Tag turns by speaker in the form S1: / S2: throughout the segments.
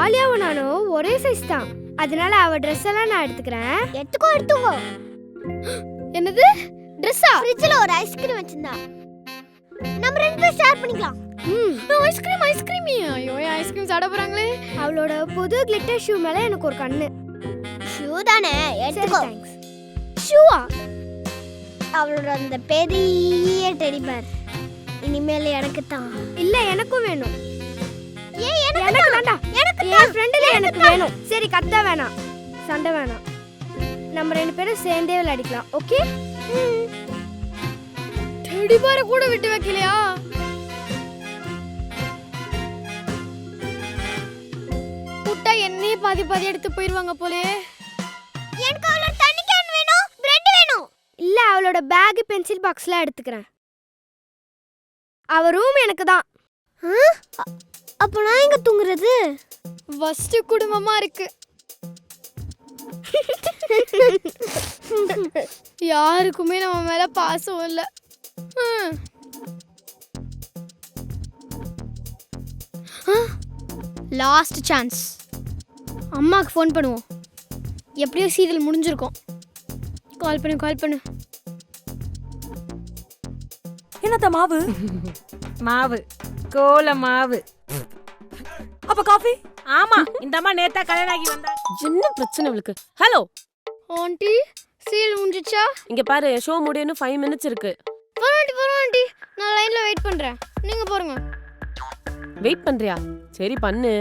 S1: ஆலியாவும் நானும் ஒரே சைஸ் தான். அதனால அவ ட்ரெஸ் எல்லாம் நான் எடுத்துக்கிறேன். எடுத்துக்கோ. என்னது ட்ரெஸ்ஸா? ஃப்ரிட்ஜ்ல ஒரு ஐஸ்கிரீம் வச்சிருந்தா. நம்ம ரெண்டு பேரும் ஷேர் பண்ணிக்கலாம். ஐஸ்கிரீம் ஐயோ ஐஸ்கிரீம் சாப்பிட போறாங்களே. அவளோட புது கிளிட்டர் ஷூ மேல எனக்கு ஒரு கண்ணு. ஷூ தானே, எடுத்துக்கோ. தேங்க்ஸ். ஷூவா? அவளோட அந்த பெரிய டெடி பேர் இனிமேல் எனக்கு தான். இல்ல எனக்கும் வேணும். ஏன் எனக்கு வேண்டாம். எனக்கு என் ஃப்ரெண்டுல எனக்கு வேணும். சரி கத்த வேணாம், சண்டை வேணாம். நம்ம ரெண்டு பேரும் சேர்ந்தே விளையாடிக்கலாம். ஓகே? டெடி பேரை கூட விட்டு வைக்கலையா? புட்டா என்னையே பாதி பாதி எடுத்து போயிடுவாங்க போலே. எனக்கு அவளோட தண்ணி கேன் வேணும், பிரெட் வேணும். இல்ல அவளோட பேக் பென்சில் பாக்ஸ்ல எடுத்துக்கிறேன். அவ ரூம் எனக்கு தான். அப்ப நான் எங்க தூங்குறது? ஃபர்ஸ்ட் குடும்பமா இருக்கு. யாருக்குமே நம்ம மேல பாசம் இல்ல. Last chance. அம்மாக்கு ஃபோன் பண்ணுவோம். எப்படியோ சீரியல் முடிஞ்சிருக்கும். கால் பண்ணு.
S2: என்னத்த மாவு?
S3: மாவு கோல மாவு.
S2: அப்ப காஃபி?
S3: ஆமா, இந்த அம்மா நேத்தா கல்யாணம் ஆகி வந்தா.
S4: என்ன பிரச்சனை உங்களுக்கு? ஹலோ
S1: ஆண்டி, சீரியல் முடிஞ்சிச்சா?
S4: இங்க பாரு, ஷோ முடிய இன்னும் 5 minutes இருக்கு.
S1: வரும் ஆண்டி. நான் லைன்ல வெயிட் பண்றேன். நீங்க போறீங்க.
S4: வெயிட் பண்றியா? சரி பண்ணு.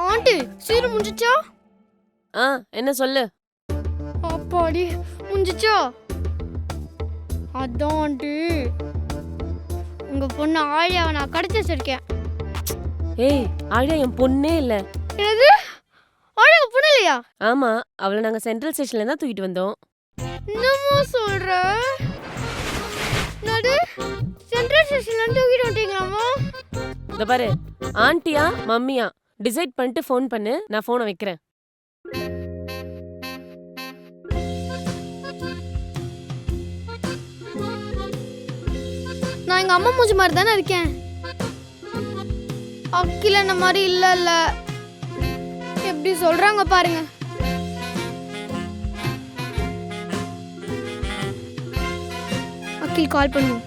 S1: ஆண்டி, சீரியல் முடிஞ்சிச்சா?
S4: என்ன சொல்லு?
S1: அப்பாடி, முடிஞ்சிச்சா? அதான் ஆண்டி, உங்க பொண்ணு ஆழியாவை நான் கடத்தி வச்சிருக்கேன்.
S4: ஏய், ஆழியா என் பொண்ணே இல்ல.
S1: என்னது? ஆழியா பொண்ணு இல்லையா?
S4: ஆமா, அவளை நாங்க சென்ட்ரல் ஸ்டேஷன்ல தான் தூக்கிட்டு வந்தோம்.
S1: என்னமோ சொல்ற? நடு சென்ட்ரல் ஸ்டேஷன்ல தூக்கிட்டு வந்துட்டீங்களாமா?
S4: இங்க பாரு, ஆண்டியா மம்மியா டிசைட் பண்ணிட்டு ஃபோன் பண்ணு, நான் ஃபோனை வைக்கிறேன்.
S1: நான் எங்க அம்மா மூஞ்சி மாதிரி தானே இருக்கேன். அக்கில என்ன மாதிரி இல்ல. எப்படி சொல்றாங்க பாருங்க. அக்கில் கால் பண்ணுவோம்.